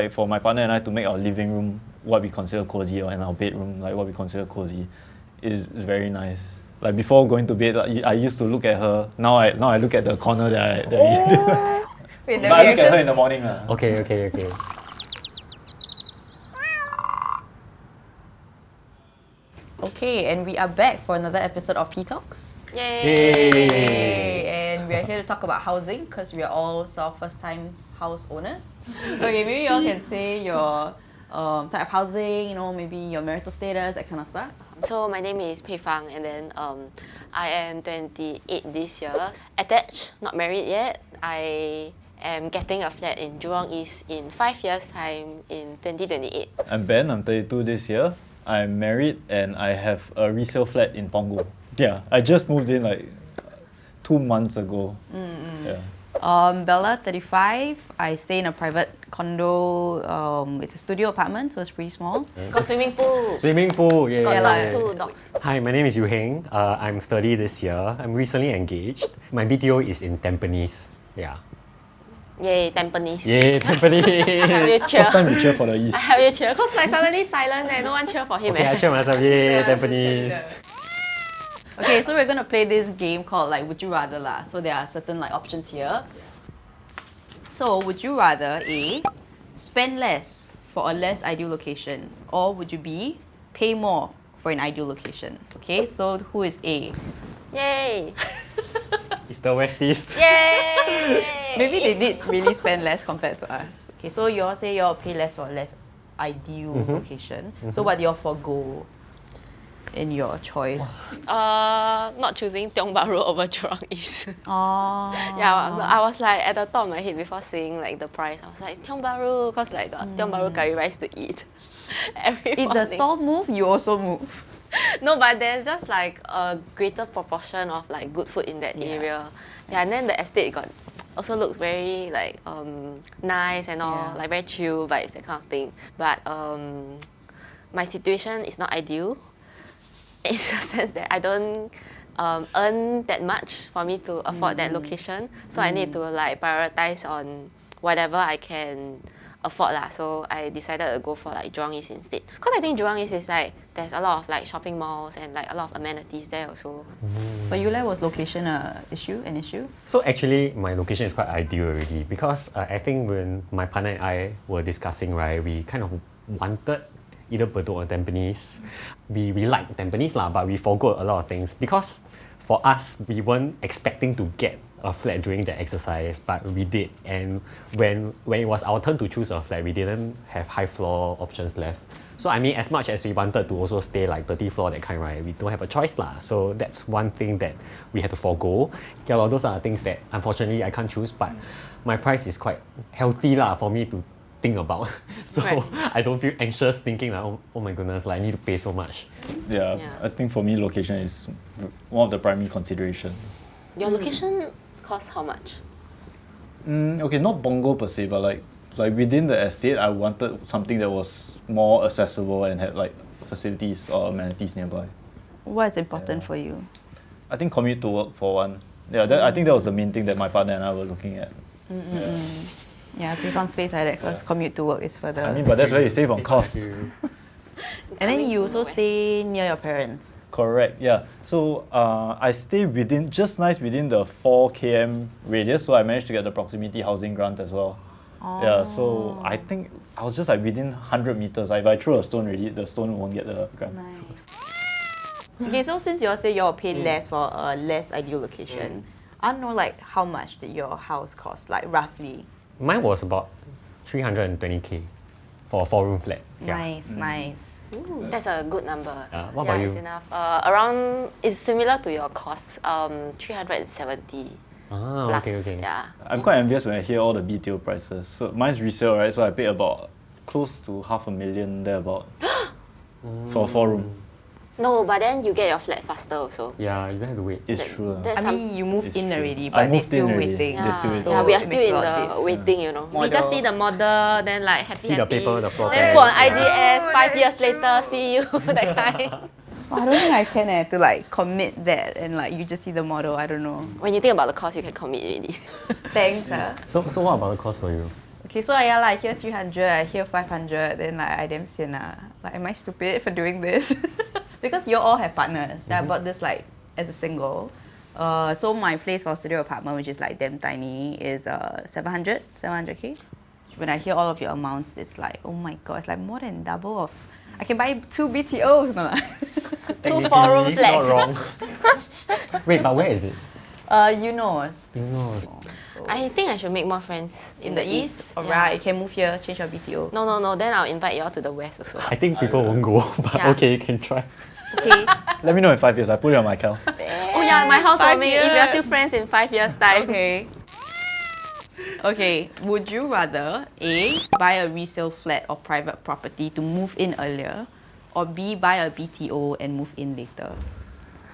like for my partner and I to make our living room what we consider cozy, and our bedroom like what we consider cozy, is very nice. Like before going to bed, like, I used to look at her. Now I look at the corner that I Wait, but I look at her in the morning. Okay. Okay, and we are back for another episode of Tea Talks. Yay! And we are here to talk about housing because we are all first-time house owners. Okay, maybe you all can say your type of housing, maybe your marital status, that kind of stuff. So my name is Pei Fang, and then I am 28 this year. Attached, not married yet. I am getting a flat in Jurong East in 5 years' time in 2028. I'm Ben, I'm 32 this year. I'm married and I have a resale flat in Punggol. Yeah, I just moved in like 2 months ago. Yeah. Bella, 35. I stay in a private condo. It's a studio apartment, so it's pretty small. Got swimming pool. Swimming pool, yeah. Got Yeah, dogs too, dogs. Hi, my name is Yu Heng. I'm 30 this year. I'm recently engaged. My BTO is in Tampines. Yeah. Yay, Tampines. Yay, Have Tampines! you cheer? First time we cheer for the East. I have you cheer, cause like suddenly silent and no one cheer for him. Okay, I cheer myself. Yay, Tampines! Okay, so we're gonna play this game called like Would You Rather lah. So there are certain like options here. So would you rather A, spend less for a less ideal location, or would you B, pay more for an ideal location? Okay, so who is A? Yay! It's the Westies. Yay! Maybe they did really spend less compared to us. Okay, so you all say you all pay less for a less ideal location. So what do you all forgo in your choice? Not choosing Tiong Bahru over Jurong East. Oh. Yeah, I was like at the top of my head before seeing like the price. I was like Tiong Bahru, cause like got Tiong Bahru curry rice to eat every If morning. the stall move, you also move. No, but there's just like a greater proportion of like good food in that area. Yeah, and then the estate also looks very like nice and all, like very chill vibes, that kind of thing. But my situation is not ideal. In the sense that I don't earn that much for me to afford that location. So I need to like prioritize on whatever I can afford lah. So I decided to go for like Jurong East instead. Cause I think Jurong East is like there's a lot of like shopping malls and like a lot of amenities there also. For you, was location an issue? So actually, my location is quite ideal already because I think when my partner and I were discussing, right, we kind of wanted either Bedok or Tampines. We like Tampines lah, but we forgot a lot of things because for us, we weren't expecting to get a flat during the exercise, but we did. And when it was our turn to choose a flat, we didn't have high floor options left. So I mean, as much as we wanted to also stay like 30 floor, that kind, right, we don't have a choice lah. So that's one thing that we had to forego. Yeah, well, those are things that unfortunately I can't choose, but my price is quite healthy lah for me to think about. So I don't feel anxious thinking like, oh my goodness, like I need to pay so much. Yeah, I think for me location is one of the primary consideration. Your location costs how much? Okay, not Punggol per se, but like within the estate, I wanted something that was more accessible and had like facilities or amenities nearby. What is important for you? I think commute to work for one. Yeah, I think that was the main thing that my partner and I were looking at. Yeah, if on space like that, because commute to work is further. I mean, but that's where you save on cost. And then you also stay near your parents. Correct, yeah. So I stay just nice within the 4 km radius, so I managed to get the proximity housing grant as well. Oh. Yeah, so I think I was just like within 100 meters. If I throw a stone already, the stone won't get the grant. Nice. Okay, so since you all say you all pay less for a less ideal location, I don't know like how much did your house cost, like roughly? Mine was about 320k for a 4-room flat. Yeah. Nice. Ooh, that's a good number. What about you? It's enough. Around, it's similar to your cost. 370 plus. Okay. Yeah. I'm quite envious when I hear all the BTO prices. So mine's resale, right? So I paid about close to $500,000 thereabout for a 4-room. No, but then you get your flat faster also. Yeah, you don't have to wait. It's true. That's I mean, you moved It's in true. already, I but they're moved still in already. waiting. They're still waiting. Yeah, we are it still makes a in lot of the difference. waiting, you know. We Model. just see the model, then like happy. See the paper, the floor Then plan. put on IGS, 5 years later, see you, that kind. I don't think I can to like commit that and like you just see the model. I don't know. When you think about the cost, you can commit already. Thanks. So what about the cost for you? Okay, so yeah, like here 300, I hear 500, then like I damn sian lah. Like, am I stupid for doing this? Because you all have partners. So I bought this like as a single. So my place for studio apartment, which is like damn tiny, is 700k. When I hear all of your amounts, it's like, oh my god, it's like more than double of. I can buy 2 BTOs. No lah. 2 4-room Not flats. wrong. Wait, but where is it? Eunos. You know. I think I should make more friends In the east? Yeah. Alright, you can move here, change your BTO. No. Then I'll invite you all to the west also. I think people won't go, but Yeah. okay, you can try. Okay. Let me know in 5 years. I put it on my account. Oh yeah, my 5 housewarming. If we are years. still friends in 5 years' time. Okay. Okay, would you rather A, buy a resale flat or private property to move in earlier, or B, buy a BTO and move in later?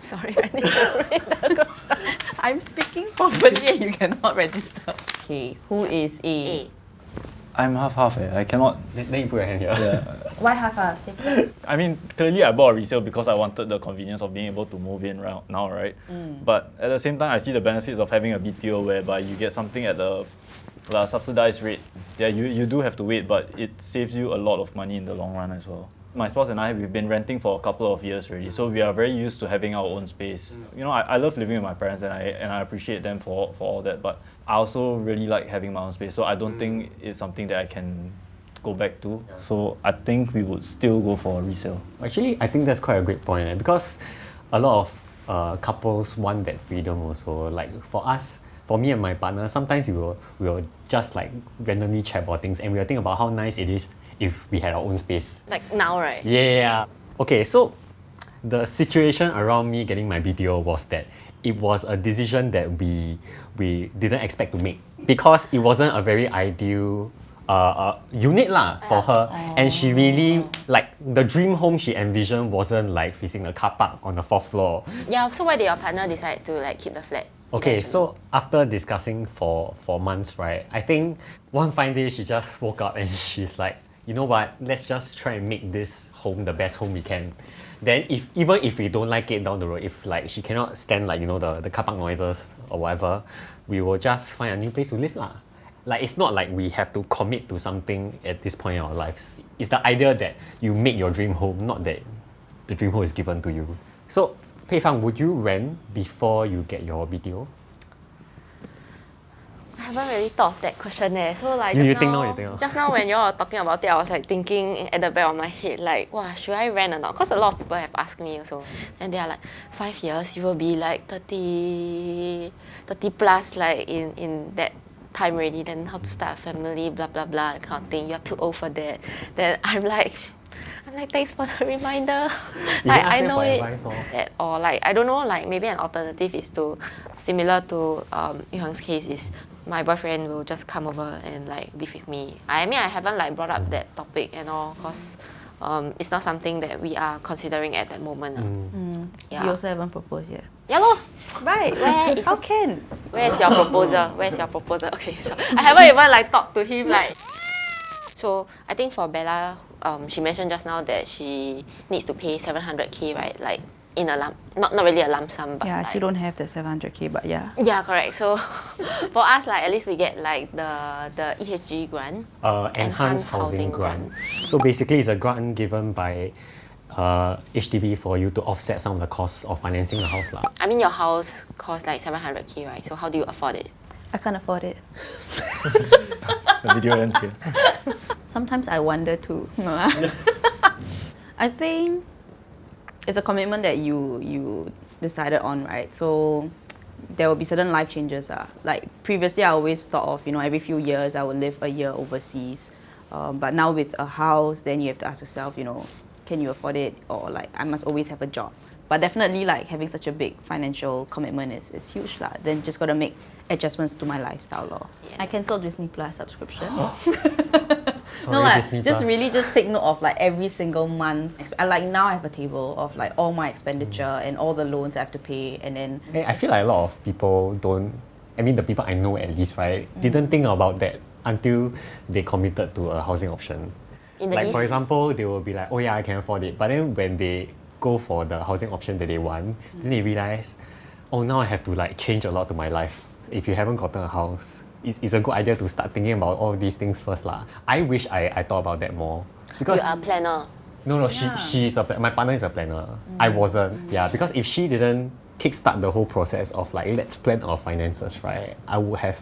Sorry, I need to read the question. I'm speaking properly and you cannot register. Okay, who is A? A. I'm half-half. I cannot. Then you put your hand here. Yeah. Why half-half? Say first. I mean, clearly I bought a resale because I wanted the convenience of being able to move in now, right? But at the same time, I see the benefits of having a BTO whereby you get something at the subsidized rate. Yeah, you do have to wait, but it saves you a lot of money in the long run as well. My spouse and I, we've been renting for a couple of years already, so we are very used to having our own space. You know, I love living with my parents and I appreciate them for all that, but I also really like having my own space, so I don't think it's something that I can go back to. So I think we would still go for a resale. Actually, I think that's quite a great point because a lot of couples want that freedom also. Like for us, for me and my partner, sometimes we will just like randomly chat about things and we'll think about how nice it is if we had our own space. Like now, right? Yeah. Okay, so the situation around me getting my BTO was that it was a decision that we didn't expect to make because it wasn't a very ideal unit lah for her, and she really like the dream home she envisioned wasn't like facing a car park on the 4th floor. Yeah, so why did your partner decide to like keep the flat? Okay, eventually? so after discussing for months, right, I think one fine day she just woke up and she's like, you know what, let's just try and make this home the best home we can. Then even if we don't like it down the road, if like she cannot stand like, you know, the car park noises or whatever, we will just find a new place to live lah. Like it's not like we have to commit to something at this point in our lives. It's the idea that you make your dream home, not that the dream home is given to you. So, Pei Fang, would you rent before you get your BTO? I haven't really thought of that question so like You just think now, now, you think now. just now when you all were talking about it, I was like thinking at the back of my head like, wow, should I rent or not? Because a lot of people have asked me also, and they are like, 5 years you will be like 30 plus like in that time already, then how to start a family, blah blah blah, that kind of thing. You're too old for that. Then I'm like, thanks for the reminder. You Like can ask I them know for it. advice, or- Or like I don't know, like maybe an alternative is to similar to Yuhang's case is my boyfriend will just come over and like live with me. I mean I haven't like brought up that topic and all because it's not something that we are considering at that moment. Yeah. You also haven't proposed yet. Yeah lor. Right. Where is How can? Where is your proposal? Where is your proposal? Okay, so I haven't even like talked to him like. So I think for Bella, she mentioned just now that she needs to pay 700k, right? Like in a lump, not really a lump sum, but Yeah, like, she don't have the 700k, but yeah. Yeah, correct. So for us, like at least we get like the EHG grant. Enhanced housing grant. So basically, it's a grant given by HDB for you to offset some of the costs of financing the house lah. I mean, your house costs like 700k, right? So how do you afford it? I can't afford it. The video ends here. Sometimes I wonder too. No lah. I think it's a commitment that you decided on, right? So there will be certain life changes. Like previously, I always thought of, every few years I would live a year overseas. But now with a house, then you have to ask yourself, can you afford it? Or like, I must always have a job. But definitely like having such a big financial commitment is huge lah. Then just gotta make adjustments to my lifestyle lor. Yeah. I cancelled Disney Plus subscription. Sorry, No, like Disney just Plus. really just take note of like every single month. I like now I have a table of like all my expenditure and all the loans I have to pay, and then Hey, I feel like a lot of people don't, I mean the people I know at least, right, didn't think about that until they committed to a housing option. In the Like for East? example, they will be like, oh yeah, I can afford it. But then when they go for the housing option that they want, then they realize, oh now I have to like change a lot to my life. If you haven't gotten a house, it's a good idea to start thinking about all these things first lah. I wish I thought about that more. Because You are a planner. no, she's my partner is a planner. I wasn't. Yeah, because if she didn't kickstart the whole process of like let's plan our finances, right, I would have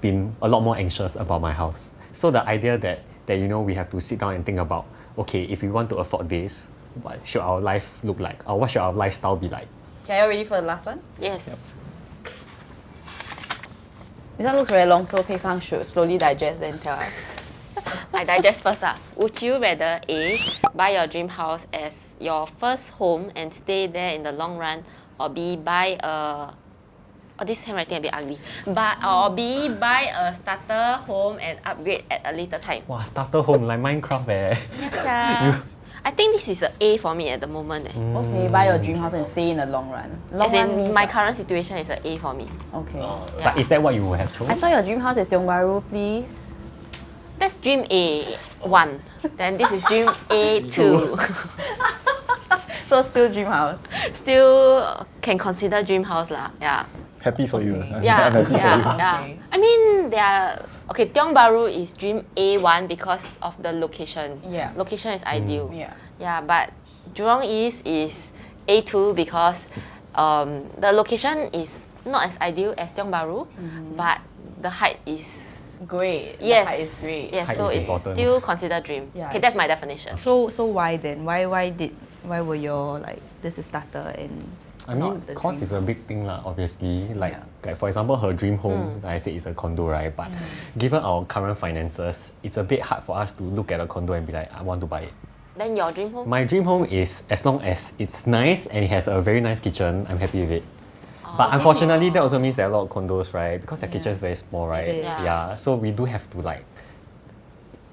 been a lot more anxious about my house. So the idea that you know we have to sit down and think about, okay, if we want to afford this, what should our life look like, or what should our lifestyle be like? Okay, are you ready for the last one? Yes. This one looks very long, so Pei Fang should slowly digest and tell us. I digest first. Would you rather A, buy your dream house as your first home and stay there in the long run, or B, buy a... Oh, this handwriting a bit ugly. Or B, buy a starter home and upgrade at a later time? Wow, starter home like Minecraft eh. Yes, I think this is an A for me at the moment. Okay, buy your dream house and stay in the long run. Long As run in, means my what? current situation is an A for me. Okay. But is that what you would have chosen? I thought your dream house is Tiong Bahru, please. That's dream A1. Then this is dream A2. So still dream house. Still can consider dream house lah. Yeah. Happy for you. Okay. Yeah, I'm happy for you. yeah. Okay. I mean, they are okay. Tiong Bahru is dream A1 because of the location. Yeah. Location is ideal. Yeah. Yeah, but Jurong East is A2 because the location is not as ideal as Tiong Bahru, but the height is Great. yes, The height is great. Yes, Height so is it's important. still considered dream. Yeah, Okay, that's my definition. So why then? Why were your like this is starter and I mean, not the cost dream is a big thing lah, obviously. Like, Yeah. like for example, her dream home, like I said, is a condo, right? But given our current finances, it's a bit hard for us to look at a condo and be like, I want to buy it. Then your dream home? My dream home is as long as it's nice and it has a very nice kitchen, I'm happy with it. But unfortunately, that also means there are a lot of condos, right? Because the kitchen is very small, right? It is. Yeah. So we do have to like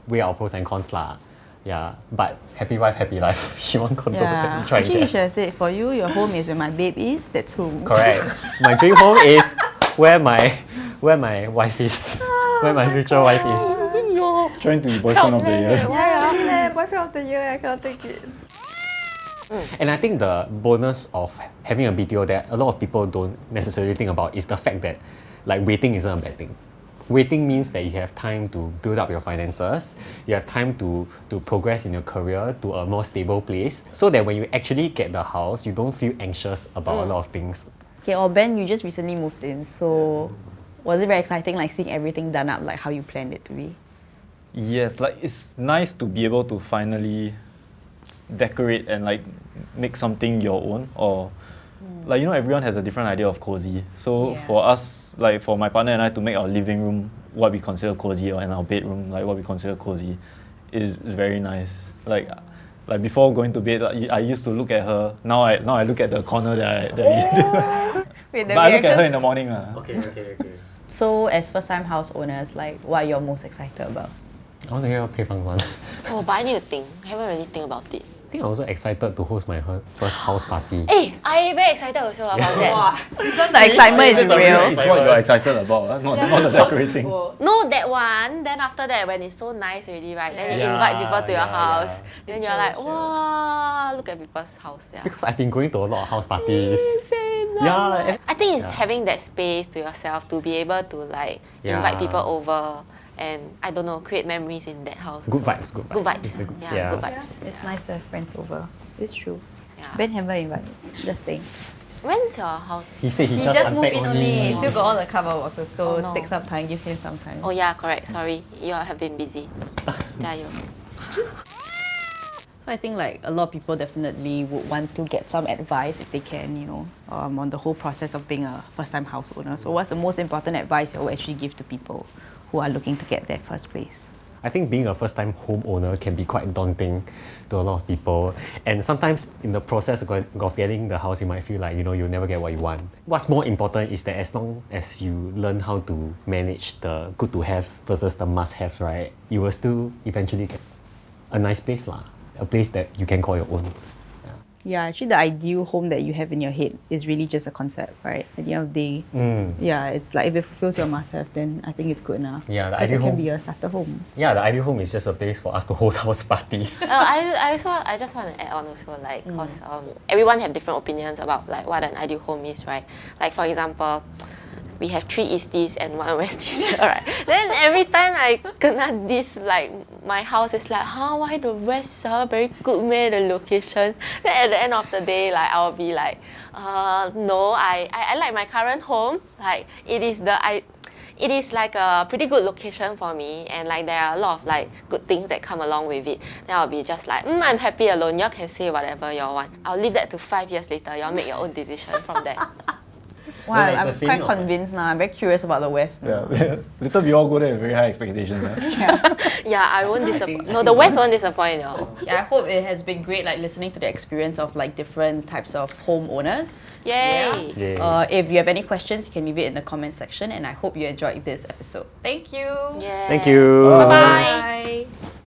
weigh our pros and cons lah. Yeah, but happy wife, happy life. She want condo, Yeah. try and Actually, you get. should have said for you, your home is where my babe is. That's home. Correct. My dream home is where my wife is, where my future wife is. Trying to be boyfriend of the year. Yeah, boyfriend of the year. I cannot take it. And I think the bonus of having a BTO that a lot of people don't necessarily think about is the fact that like waiting isn't a bad thing. Waiting means that you have time to build up your finances, you have time to progress in your career to a more stable place, so that when you actually get the house, you don't feel anxious about a lot of things. Okay, or Ben, you just recently moved in, so was it very exciting, like seeing everything done up like how you planned it to be? Yes, like it's nice to be able to finally decorate and like make something your own, or like, you know, everyone has a different idea of cozy. So Yeah. for us, like for my partner and I to make our living room what we consider cozy, and our bedroom like what we consider cozy, is very nice. Like before going to bed, like, I used to look at her. Now I look at the corner that Wait, but I look at her in the morning. Okay. So as first time house owners, like what are you most excited about? I want to hear Pei Fang's one. Oh, but I need to think. I haven't really think about it. I think I'm also excited to host my first house party. Hey, I very excited also about that. This one, the excitement is real. It's what you're excited about, not the decorating. No, that one. Then after that, when it's so nice already, right? Then you Yeah, invite people to your yeah, house. yeah. Then It's you're really like, wow, look at people's house. Yeah. Because I've been going to a lot of house parties. Same. Yeah, and- I think it's having that space to yourself to be able to like invite Yeah. people over and I don't know, create memories in that house. Good also. vibes, good vibes. Good vibes. It's the good- Yeah, yeah. good vibes. It's nice to have friends over. It's true. Yeah. Ben haven't invited. Just saying. When's your house? He said he He just just moved unpacked in only. only. Still got all the cover boxes, so Oh, no. take some time. Give him some time. Oh yeah, correct. Sorry, you all have been busy. 加油. So I think like a lot of people definitely would want to get some advice if they can, you know, on the whole process of being a first-time house owner. So what's the most important advice you will actually give to people who are looking to get their first place? I think being a first-time homeowner can be quite daunting to a lot of people. And sometimes in the process of getting the house, you might feel like, you know, you'll never get what you want. What's more important is that as long as you learn how to manage the good-to-haves versus the must-haves, right, you will still eventually get a nice place lah. A place that you can call your own. Yeah, actually the ideal home that you have in your head is really just a concept, right? At the end of the day, yeah, it's like if it fulfills your must-have, then I think it's good enough. Yeah, the 'Cause ideal it can home- be a starter home. Yeah, the ideal home is just a place for us to host house parties. I just want to add on also like because everyone have different opinions about like what an ideal home is, right? Like for example, we have 3 Easties and 1 Westies, right? Then every time I kena this, like my house is like, why the West very good man, the location. Then at the end of the day, like I'll be like, no, I like my current home. Like it is like a pretty good location for me, and like there are a lot of like good things that come along with it. Then I'll be just like, I'm happy alone. Y'all can say whatever y'all want. I'll leave that to 5 years later. Y'all make your own decision from there. Wow, that's the I'm feeling quite of convinced now. I'm very curious about the West now. Yeah. Later we all go there with very high expectations. Yeah, I won't disappoint. No, the West won't disappoint y'all. I hope it has been great, like listening to the experience of like different types of homeowners. Yay! Yay. If you have any questions, you can leave it in the comment section, and I hope you enjoyed this episode. Thank you. Yeah. Thank you. Bye-bye. Bye.